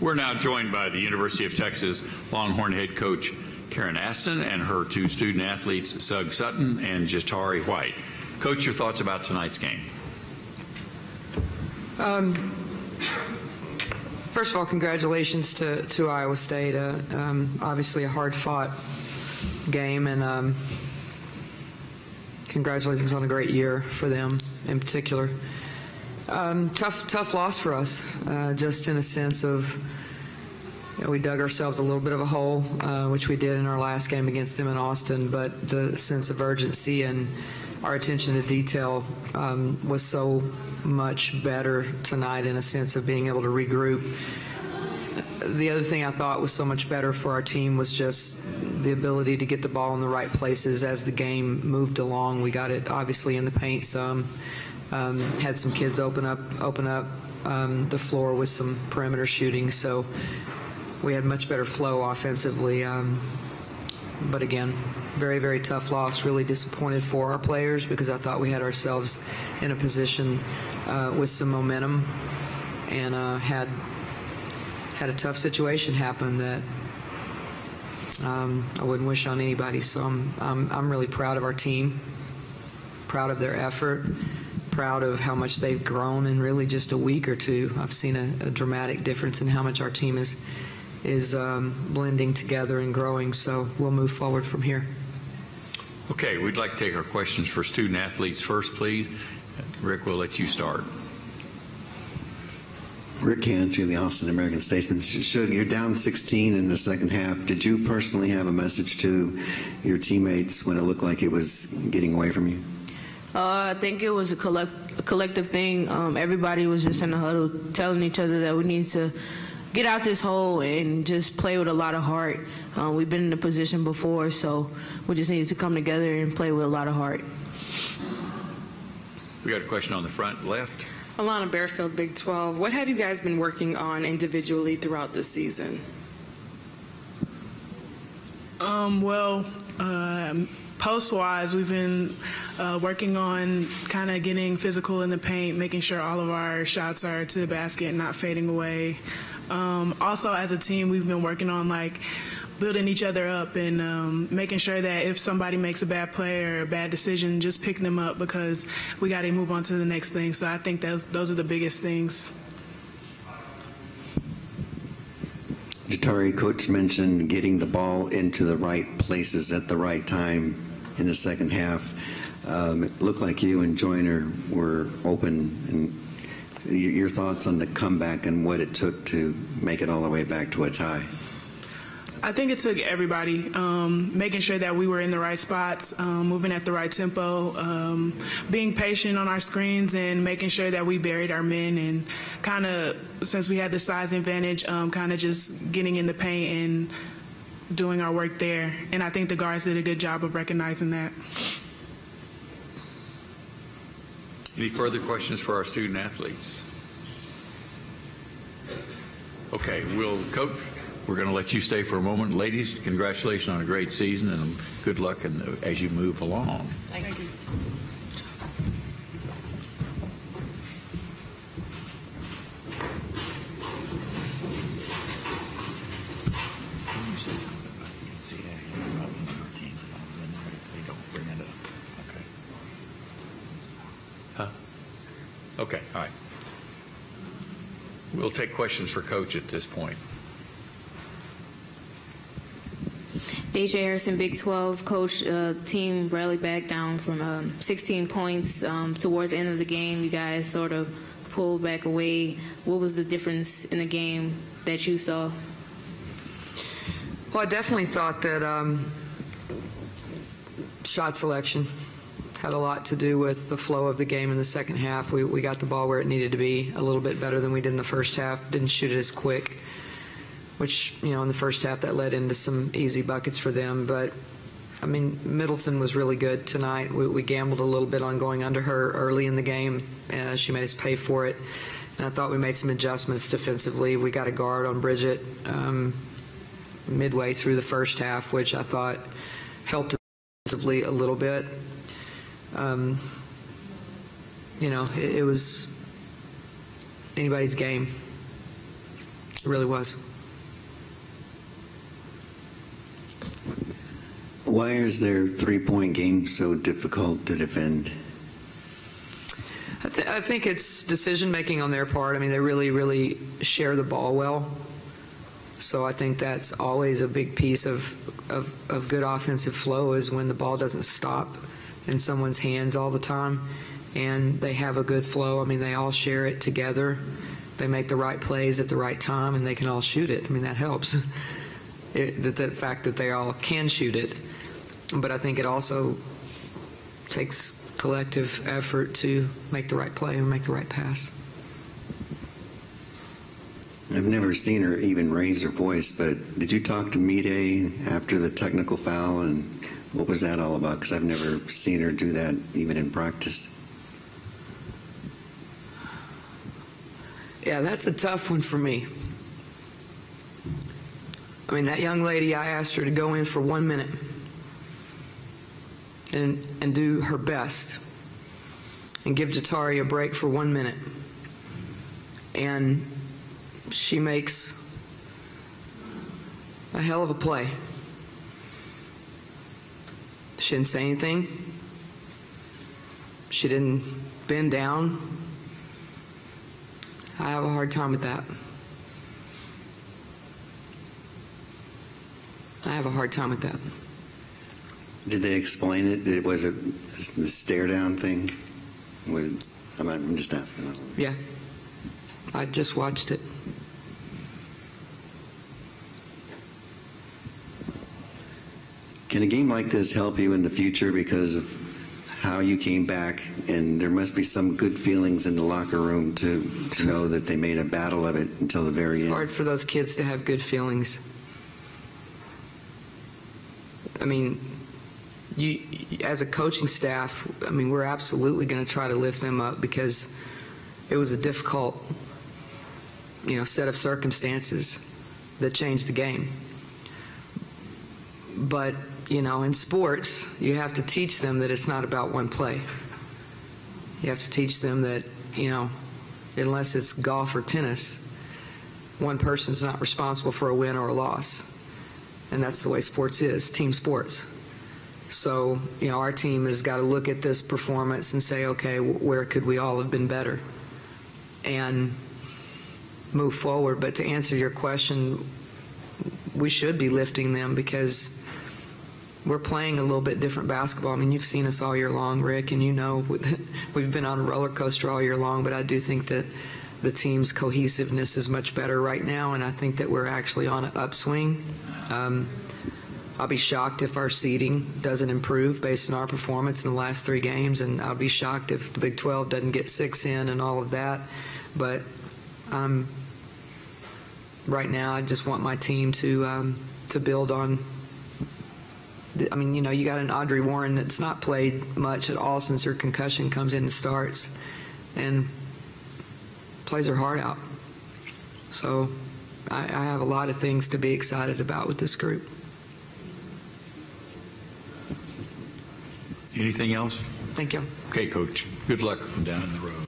We're now joined by the University of Texas Longhorn head coach Karen Aston and her two student athletes, Sug Sutton and Jatari White. Coach, your thoughts about tonight's game? First of all, congratulations to Iowa State. Obviously a hard-fought game, and congratulations on a great year for them in particular. Tough loss for us, just in a sense of, we dug ourselves a little bit of a hole, which we did in our last game against them in Austin, but the sense of urgency and our attention to detail was so much better tonight, in a sense of being able to regroup. The other thing I thought was so much better for our team was just the ability to get the ball in the right places as the game moved along. We got it obviously in the paint some. Had some kids open up the floor with some perimeter shooting, so we had much better flow offensively. But again, very, very tough loss. Really disappointed for our players because I thought we had ourselves in a position with some momentum, and had a tough situation happen that I wouldn't wish on anybody. So I'm really proud of our team, proud of their effort, proud of how much they've grown in really just a week or two. I've seen a dramatic difference in how much our team is blending together and growing, so we'll move forward from here. Okay, we'd like to take our questions for student athletes first, please. Rick, we'll let you start. Rick Cantu, the Austin American Statesman. Shug, you're down 16 in the second half. Did you personally have a message to your teammates when it looked like it was getting away from you? I think it was a collective thing. Everybody was just in the huddle telling each other that we need to get out this hole and just play with a lot of heart. We've been in a position before, so we just needed to come together and play with a lot of heart. We got a question on the front left. Alana Bearfield, Big 12. What have you guys been working on individually throughout this season? Post-wise, we've been working on kind of getting physical in the paint, making sure all of our shots are to the basket and not fading away. Also, as a team, we've been working on building each other up and making sure that if somebody makes a bad play or a bad decision, just pick them up because we got to move on to the next thing. So I think those are the biggest things. Jatari, Coach mentioned getting the ball into the right places at the right time in the second half. It looked like you and Joyner were open. And your thoughts on the comeback and what it took to make it all the way back to a tie? I think it took everybody, making sure that we were in the right spots, moving at the right tempo, being patient on our screens, and making sure that we buried our men, and kind of, since we had the size advantage, kind of just getting in the paint and doing our work there. And I think the guards did a good job of recognizing that. Any further questions for our student athletes? Okay, Coach, we're going to let you stay for a moment. Ladies, congratulations on a great season and good luck as you move along. Thank you. Okay, all right. We'll take questions for Coach at this point. Deja Harrison, Big 12. Coach, team rallied back down from 16 points towards the end of the game. You guys sort of pulled back away. What was the difference in the game that you saw? Well, I definitely thought that shot selection had a lot to do with the flow of the game in the second half. We got the ball where it needed to be, a little bit better than we did in the first half. Didn't shoot it as quick, which, in the first half that led into some easy buckets for them. But, I mean, Middleton was really good tonight. We gambled a little bit on going under her early in the game, and she made us pay for it. And I thought we made some adjustments defensively. We got a guard on Bridget midway through the first half, which I thought helped defensively a little bit. It was anybody's game. It really was. Why is their three-point game so difficult to defend? I think it's decision-making on their part. I mean, they really, really share the ball well. So I think that's always a big piece of good offensive flow, is when the ball doesn't stop in someone's hands all the time and they have a good flow. I mean, they all share it together. They make the right plays at the right time, and they can all shoot it. I mean, that helps. The fact that they all can shoot it. But I think it also takes collective effort to make the right play and make the right pass. I've never seen her even raise her voice, but did you talk to Mide after the technical foul, and what was that all about? Because I've never seen her do that even in practice. Yeah, that's a tough one for me. I mean, that young lady, I asked her to go in for 1 minute and do her best and give Jatari a break for 1 minute. And she makes a hell of a play. She didn't say anything. She didn't bend down. I have a hard time with that. I have a hard time with that. Did they explain it? Was it the stare down thing? I'm just asking. Yeah. I just watched it. Can a game like this help you in the future because of how you came back? And there must be some good feelings in the locker room to know that they made a battle of it until the very end. It's hard for those kids to have good feelings. I mean, you as a coaching staff, I mean, we're absolutely going to try to lift them up, because it was a difficult, set of circumstances that changed the game. But, in sports, you have to teach them that it's not about one play. You have to teach them that, unless it's golf or tennis, one person's not responsible for a win or a loss. And that's the way sports is, team sports. So, our team has got to look at this performance and say, okay, where could we all have been better? And move forward. But to answer your question, we should be lifting them, because we're playing a little bit different basketball. I mean, you've seen us all year long, Rick, and we've been on a roller coaster all year long, but I do think that the team's cohesiveness is much better right now, and I think that we're actually on an upswing. I'll be shocked if our seeding doesn't improve based on our performance in the last 3 games, and I'll be shocked if the Big 12 doesn't get 6 in and all of that. But right now, I just want my team to build on. I mean, you got an Audrey Warren that's not played much at all since her concussion, comes in and starts and plays her heart out. So I have a lot of things to be excited about with this group. Anything else? Thank you. Okay, Coach. Good luck down the road.